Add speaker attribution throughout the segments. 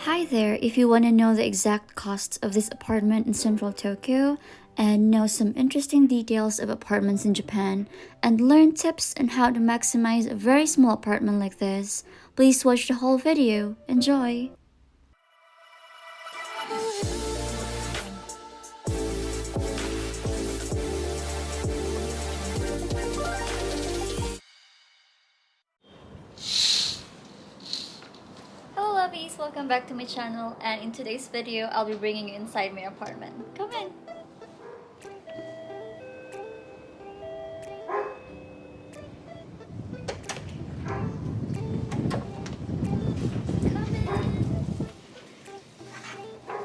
Speaker 1: Hi there, if you want to know the exact costs of this apartment in central Tokyo and know some interesting details of apartments in Japan and learn tips on how to maximize a very small apartment like this, please watch the whole video. Enjoy! Hello lovies, welcome back to my channel, and in today's video I'll be bringing you inside my apartment. Come in!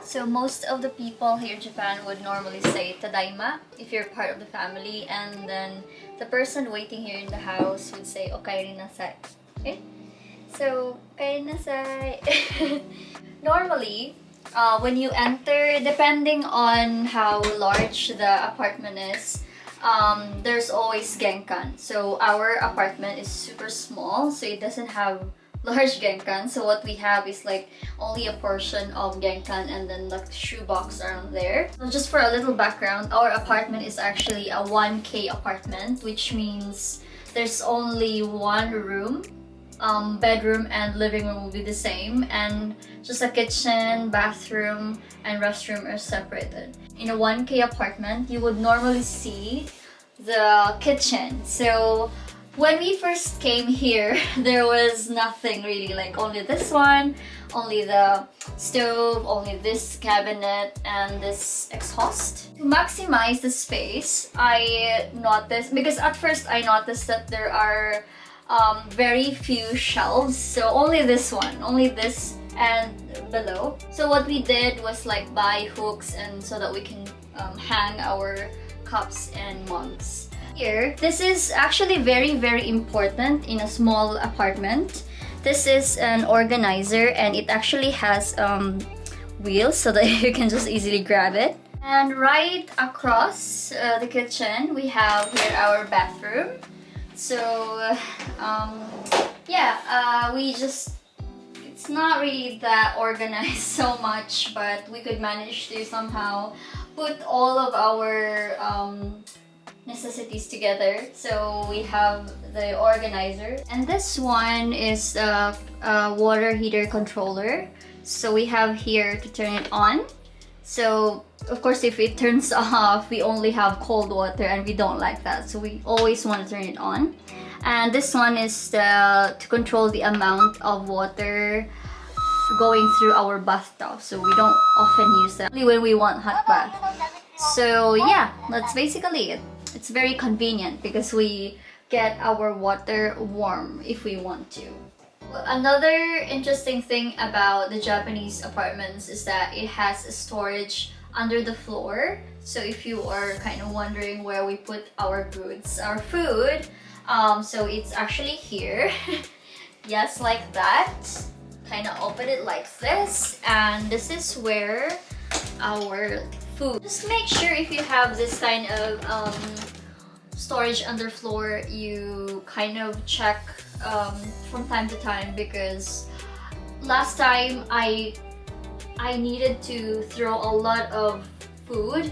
Speaker 1: So most of the people here in Japan would normally say tadaima if you're part of the family, and then the person waiting here in the house would say okaeri nasai. Okay? So, okaeri nasai. Normally, when you enter, depending on how large the apartment is, there's always genkan. So our apartment is super small, so it doesn't have large genkan. So what we have is like only a portion of genkan and then the shoebox around there. So just for a little background, our apartment is actually a 1K apartment, which means there's only one room. Bedroom and living room will be the same, and just a kitchen, bathroom, and restroom are separated. In a 1K apartment, you would normally see the kitchen. So when we first came here, there was nothing really, like only this one, only the stove, only this cabinet, and this exhaust. To maximize the space, I noticed, because at first I noticed that there are very few shelves, so only this one, only this and below. So what we did was like buy hooks and so that we can hang our cups and mugs. Here, this is actually very important in a small apartment. This is an organizer and it actually has wheels so that you can just easily grab it. And right across the kitchen, we have here our bathroom. So it's not really that organized so much, but we could manage to somehow put all of our necessities together. So we have the organizer, and this one is a water heater controller. So we have here to turn it on. So of course if it turns off, we only have cold water and we don't like that, so we always want to turn it on. And this one is to control the amount of water going through our bathtub, so we don't often use that, only when we want hot bath. So yeah, that's basically it. It's very convenient because we get our water warm if we want to. Another interesting thing about the Japanese apartments is that it has a storage under the floor. So if you are kind of wondering where we put our goods, our food, so it's actually here. Yes, like that. Kind of open it like this, and this is where our food. Just make sure if you have this kind of storage underfloor, you kind of check from time to time, because last time I needed to throw a lot of food,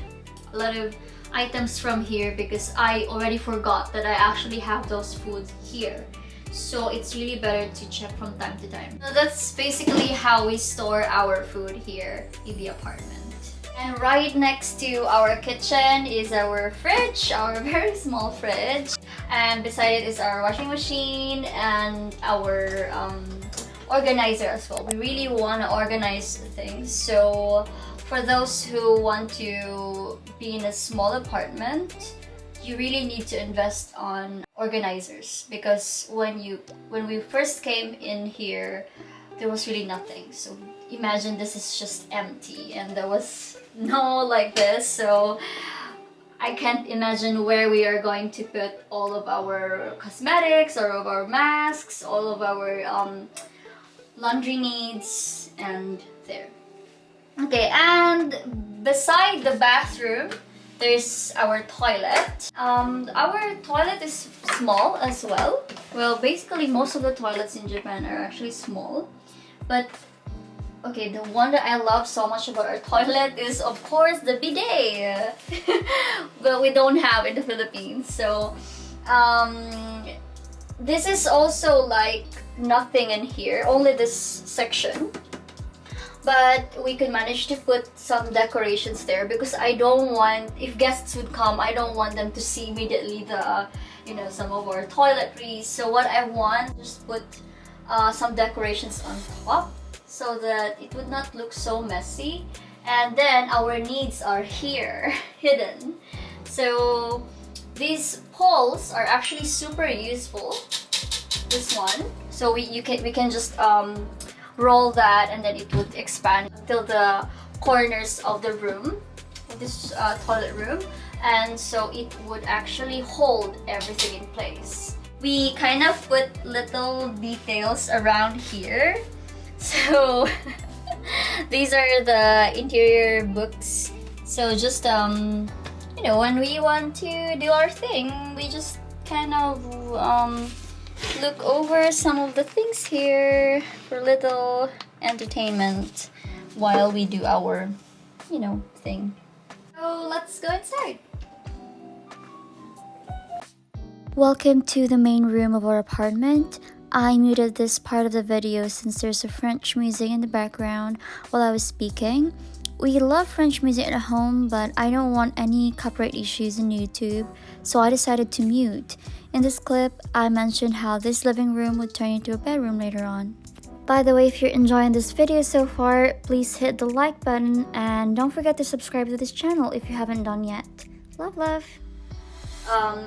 Speaker 1: a lot of items from here, because I already forgot that I actually have those foods here. So it's really better to check from time to time. So that's basically how we store our food here in the apartment. And right next to our kitchen is our fridge, our very small fridge. And beside it is our washing machine and our organizer as well. We really want to organize things. So for those who want to be in a small apartment, you really need to invest on organizers, because when we first came in here, there was really nothing. So imagine this is just empty and there was no like this, so I can't imagine where we are going to put all of our cosmetics, all of our masks, all of our laundry needs, and there. Okay, and beside the bathroom, there's our toilet. Our toilet is small as well. Well, basically most of the toilets in Japan are actually small, but Okay, the one that I love so much about our toilet is of course the bidet. But we don't have in the Philippines. So this is also like nothing in here, only this section. But we could manage to put some decorations there because I don't want, if guests would come, I don't want them to see immediately the, you know, some of our toiletries. So what I want, just put some decorations on top so that it would not look so messy. And then our needs are here, hidden. So these poles are actually super useful. This one, so we can just roll that, and then it would expand till the corners of the room, of this toilet room, and so it would actually hold everything in place. We kind of put little details around here. So these are the interior books. So just you know, when we want to do our thing, we just kind of look over some of the things here for little entertainment while we do our, you know, thing. So let's go inside. Welcome to the main room of our apartment. I muted this part of the video since there's a French music in the background while I was speaking. We love French music at home, but I don't want any copyright issues in YouTube, so I decided to mute. In this clip, I mentioned how this living room would turn into a bedroom later on. By the way, if you're enjoying this video so far, please hit the like button and don't forget to subscribe to this channel if you haven't done yet. Love, love!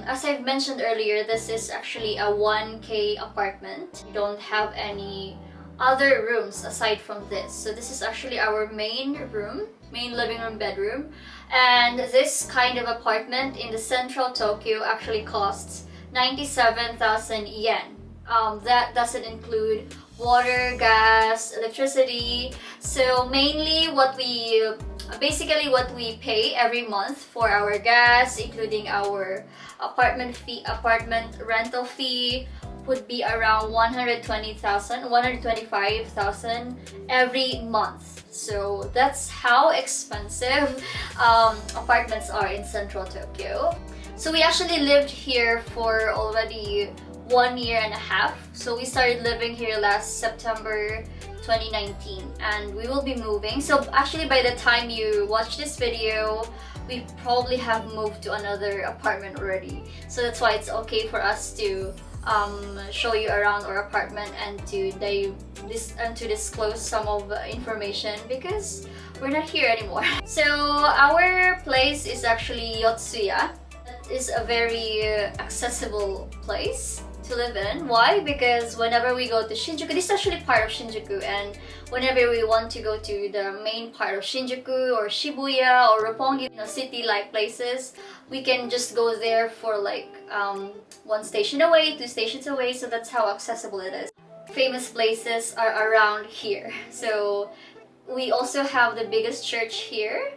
Speaker 1: As I've mentioned earlier, this is actually a 1K apartment. We don't have any other rooms aside from this. So this is actually our main room, main living room, bedroom. And this kind of apartment in the central Tokyo actually costs 97,000 yen. That doesn't include water, gas, electricity. So mainly what we pay every month for our gas, including our apartment rental fee, would be around 125,000 every month. So that's how expensive apartments are in central Tokyo. So we actually lived here for already 1 year and a half. So we started living here last September 2019, and we will be moving. So actually by the time you watch this video, we probably have moved to another apartment already. So that's why it's okay for us to show you around our apartment and to disclose some of the information because we're not here anymore. So our place is actually Yotsuya. It is a very accessible place to live in. Why? Because whenever we go to Shinjuku, this is actually part of Shinjuku, and whenever we want to go to the main part of Shinjuku or Shibuya or Roppongi, you know, city-like places, we can just go there for like 1 station away, 2 stations away. So that's how accessible it is. Famous places are around here. So we also have the biggest church here,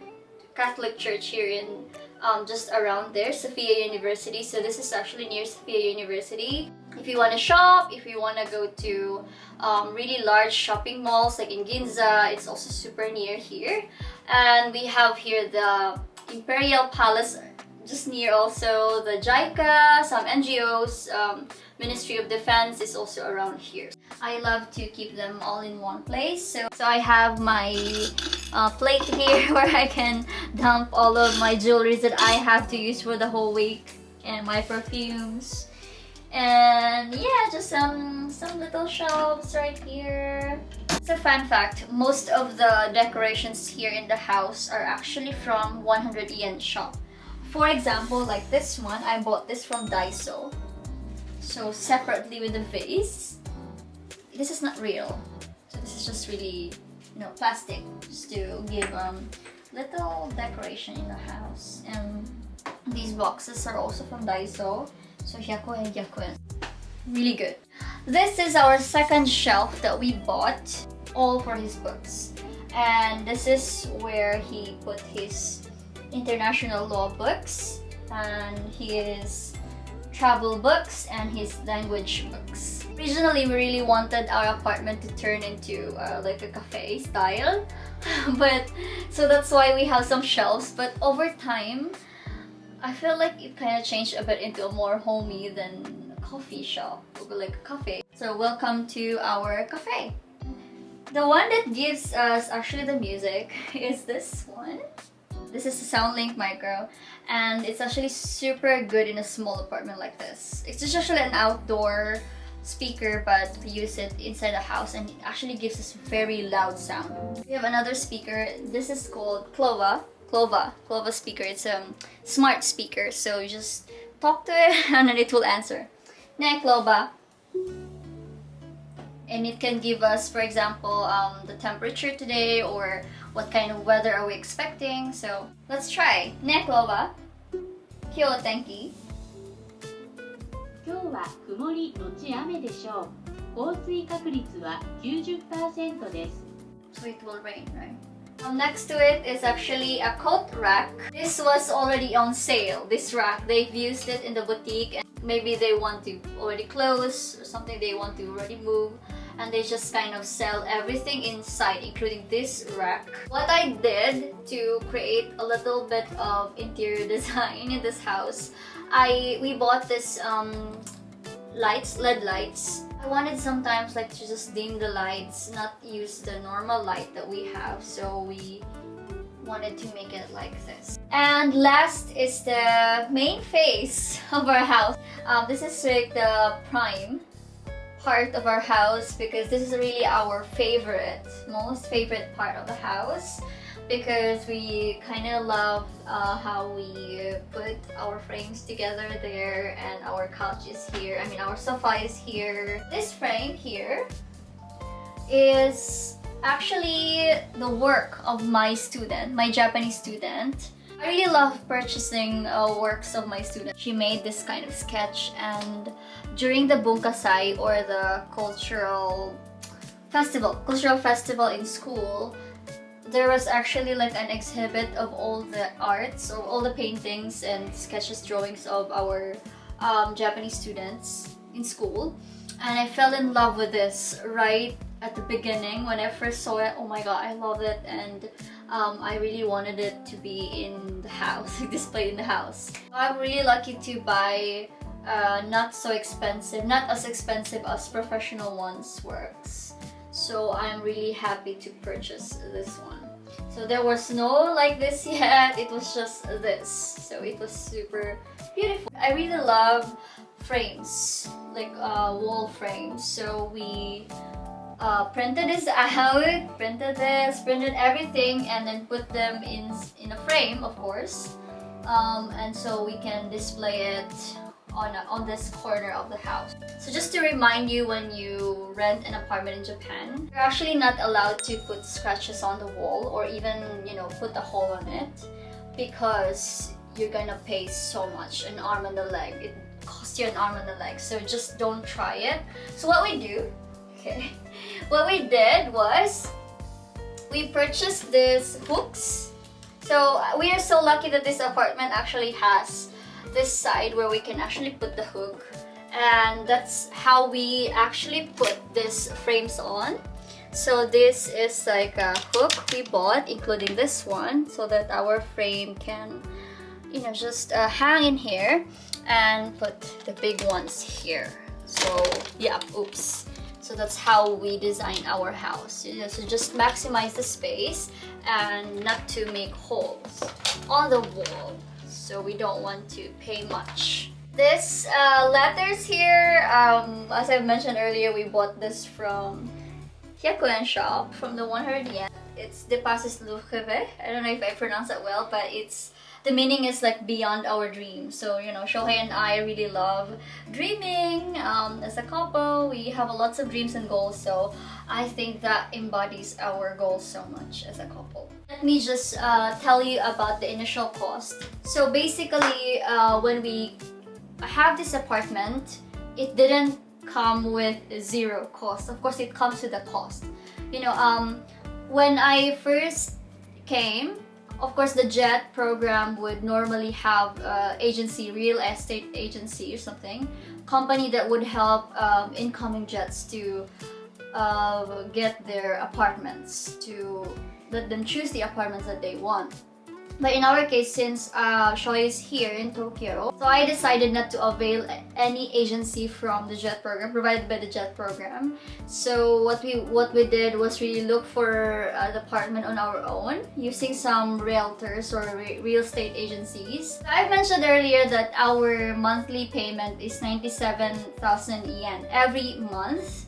Speaker 1: Catholic church here in just around there, Sophia University. So this is actually near Sophia University. If you want to shop, if you want to go to really large shopping malls like in Ginza, it's also super near here. And we have here the Imperial Palace just near, also the JICA, some NGOs, Ministry of Defense is also around here. I love to keep them all in one place. So I have my plate here where I can dump all of my jewelry that I have to use for the whole week, and my perfumes. And yeah, just some little shelves right here. It's a fun fact, most of the decorations here in the house are actually from 100 yen shop. For example, like this one, I bought this from Daiso. So separately with the vase. This is not real. So this is just really, you know, plastic, just to give little decoration in the house. And these boxes are also from Daiso. So 100 yen. Really good. This is our second shelf that we bought, all for his books. And this is where he put his international law books and his travel books and his language books. Originally, we really wanted our apartment to turn into like a cafe style, but so that's why we have some shelves. But over time, I feel like it kind of changed a bit into a more homey than a coffee shop, like a cafe. So welcome to our cafe. The one that gives us actually the music is this one. This is a SoundLink Micro, and it's actually super good in a small apartment like this. It's just actually an outdoor speaker, but we use it inside the house, and it actually gives us very loud sound. We have another speaker. This is called Clova speaker. It's a smart speaker, so you just talk to it and then it will answer. Ne Clova. And it can give us, for example, the temperature today or what kind of weather are we expecting. So let's try. Ne Clova. Kyo tenki.
Speaker 2: 今日は曇りのち雨でしょう。降水確率は 90% です。
Speaker 1: So it will rain, right? Next to it is actually a coat rack. This was already on sale, this rack. They've used it in the boutique and maybe they want to already close or something, they want to already move, and they just kind of sell everything inside, including this rack. What I did to create a little bit of interior design in this house, we bought this lights, LED lights. I wanted sometimes like to just dim the lights, not use the normal light that we have, so we wanted to make it like this. And last is the main face of our house. This is like the prime part of our house because this is really our most favorite part of the house, because we kind of love how we put our frames together there, and our couch is here. I mean, our sofa is here. This frame here is actually the work of my student, my Japanese student. I really love purchasing works of my student. She made this kind of sketch, and during the Bunkasai, or the cultural festival in school, there was actually like an exhibit of all the arts, or all the paintings and sketches, drawings of our Japanese students in school. And I fell in love with this right at the beginning when I first saw it. Oh my god, I love it, and I really wanted it to be in the house, displayed in the house. I'm really lucky to buy not as expensive as professional ones works. So I'm really happy to purchase this one. So there was no like this yet, it was just this. So it was super beautiful. I really love frames, like wall frames. So we printed this out, printed everything, and then put them in a frame, of course. And so we can display it on this corner of the house. So just to remind you, when you rent an apartment in Japan, you're actually not allowed to put scratches on the wall, or even, put a hole on it, because you're gonna pay so much, an arm and a leg. It costs you an arm and a leg, so just don't try it. So what we did was we purchased these hooks. So we are so lucky that this apartment actually has this side where we can actually put the hook, and that's how we actually put these frames on. So this is like a hook we bought, including this one, so that our frame can just hang in here, and put the big ones here. So yeah, oops. So that's how we design our house. So just maximize the space and not to make holes on the wall. So we don't want to pay much. This letters here, as I mentioned earlier, we bought this from Hyakuyen shop, from the 100 yen. It's De Passes Luceve. I don't know if I pronounce that well, but the meaning is like beyond our dreams. So Shohei and I really love dreaming. As a couple, we have lots of dreams and goals, so I think that embodies our goals so much as a couple. Let me just tell you about the initial cost. So basically, when we have this apartment, it didn't come with zero cost. Of course, it comes with a cost. When I first came, Of course, the jet program would normally have agency, real estate agency or something, company that would help incoming jets to get their apartments, to let them choose the apartments that they want. But in our case, since Shoei is here in Tokyo, so I decided not to avail any agency from the JET program, provided by the JET program. So what we did was really look for an apartment on our own, using some realtors or real estate agencies. I mentioned earlier that our monthly payment is 97,000 yen every month.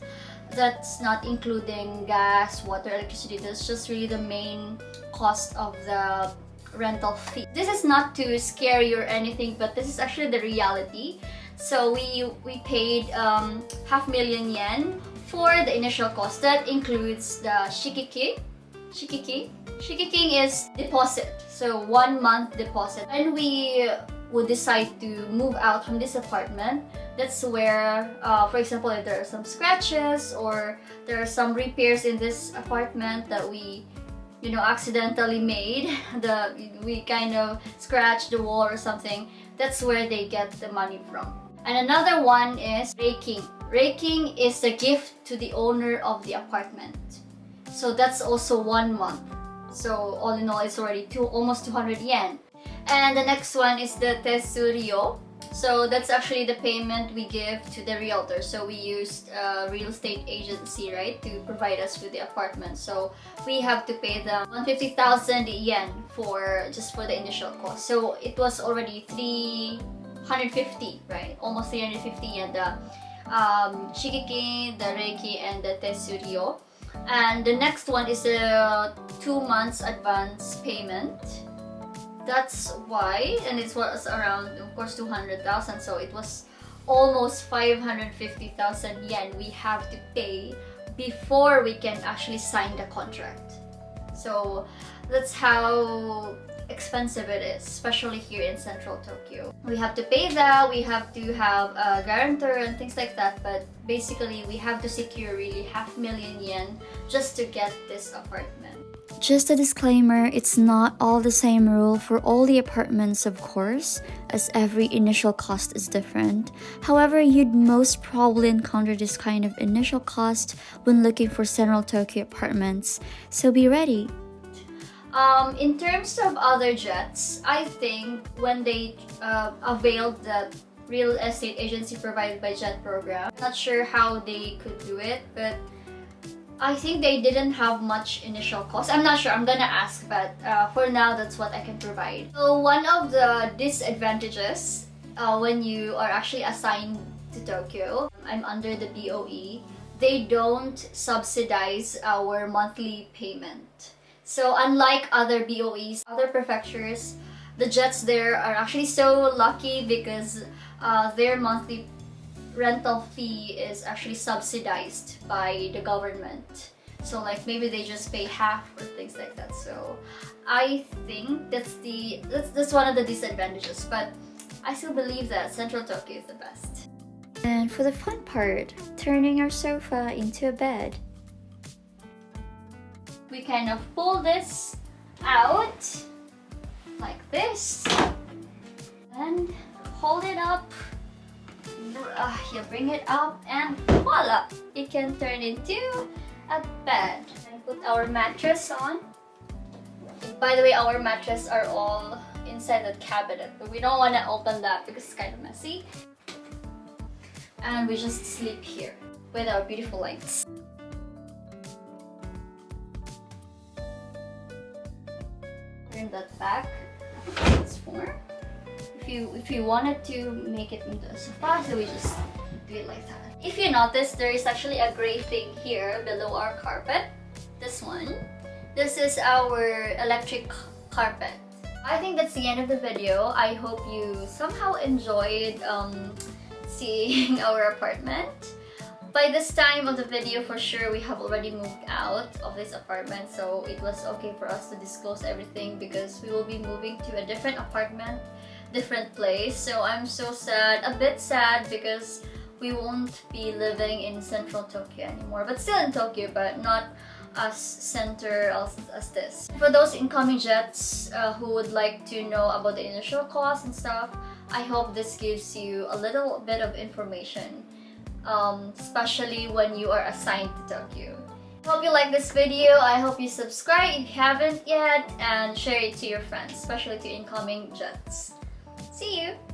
Speaker 1: That's not including gas, water, electricity. That's just really the main cost of the rental fee. This is not to scare you or anything, but this is actually the reality. So we paid 500,000 yen for the initial cost. That includes the shikiki. Shikiki is deposit, so 1 month deposit. When we would decide to move out from this apartment, that's where, for example, if there are some scratches or there are some repairs in this apartment that we accidentally made, we kind of scratched the wall or something, that's where they get the money from. And another one is raking. Raking is the gift to the owner of the apartment. So that's also 1 month. So all in all, it's already almost 200 yen. And the next one is the tesurio. So that's actually the payment we give to the realtor. So we used a real estate agency, right, to provide us with the apartment. So we have to pay them 150,000 yen just for the initial cost. So it was already 350, right? Almost 350 yen. The shikiki, the reiki, and the tesurio. And the next one is the 2 months advance payment. That's why, and it was around, of course, 200,000, so it was almost 550,000 yen we have to pay before we can actually sign the contract. So that's how expensive it is, especially here in central Tokyo. We have to pay that, we have to have a guarantor and things like that, but basically we have to secure really 500,000 yen just to get this apartment.
Speaker 3: Just a disclaimer, it's not all the same rule for all the apartments, of course, as every initial cost is different. However, you'd most probably encounter this kind of initial cost when looking for central Tokyo apartments, so be ready.
Speaker 1: In terms of other jets, I think when they availed the real estate agency provided by JET program, I'm not sure how they could do it, but I think they didn't have much initial cost. I'm not sure, I'm gonna ask, but for now, that's what I can provide. So one of the disadvantages when you are actually assigned to Tokyo, I'm under the BOE, they don't subsidize our monthly payment. So unlike other BOEs, other prefectures, the jets there are actually so lucky because their monthly rental fee is actually subsidized by the government. So like maybe they just pay half or things like that. So I think that's one of the disadvantages, but I still believe that Central Tokyo is the best.
Speaker 3: And for the fun part, turning our sofa into a bed.
Speaker 1: We kind of pull this out like this and hold it up. You bring it up and voila! It can turn into a bed. And put our mattress on. By the way, our mattress are all inside the cabinet, but we don't want to open that because it's kind of messy. And we just sleep here with our beautiful lights. Turn that back. It's for. If you wanted to make it into a sofa, so we just do it like that. If you notice, there is actually a gray thing here below our carpet. This one. This is our electric carpet. I think that's the end of the video. I hope you somehow enjoyed seeing our apartment. By this time of the video, for sure, we have already moved out of this apartment, so it was okay for us to disclose everything because we will be moving to a different apartment, different place. So I'm so sad, a bit sad, because we won't be living in central Tokyo anymore, but still in Tokyo, but not as center as this. For those incoming jets who would like to know about the initial cost and stuff, I hope this gives you a little bit of information, especially when you are assigned to Tokyo. Hope you like this video. I hope you subscribe if you haven't yet and share it to your friends, especially to incoming jets. See you!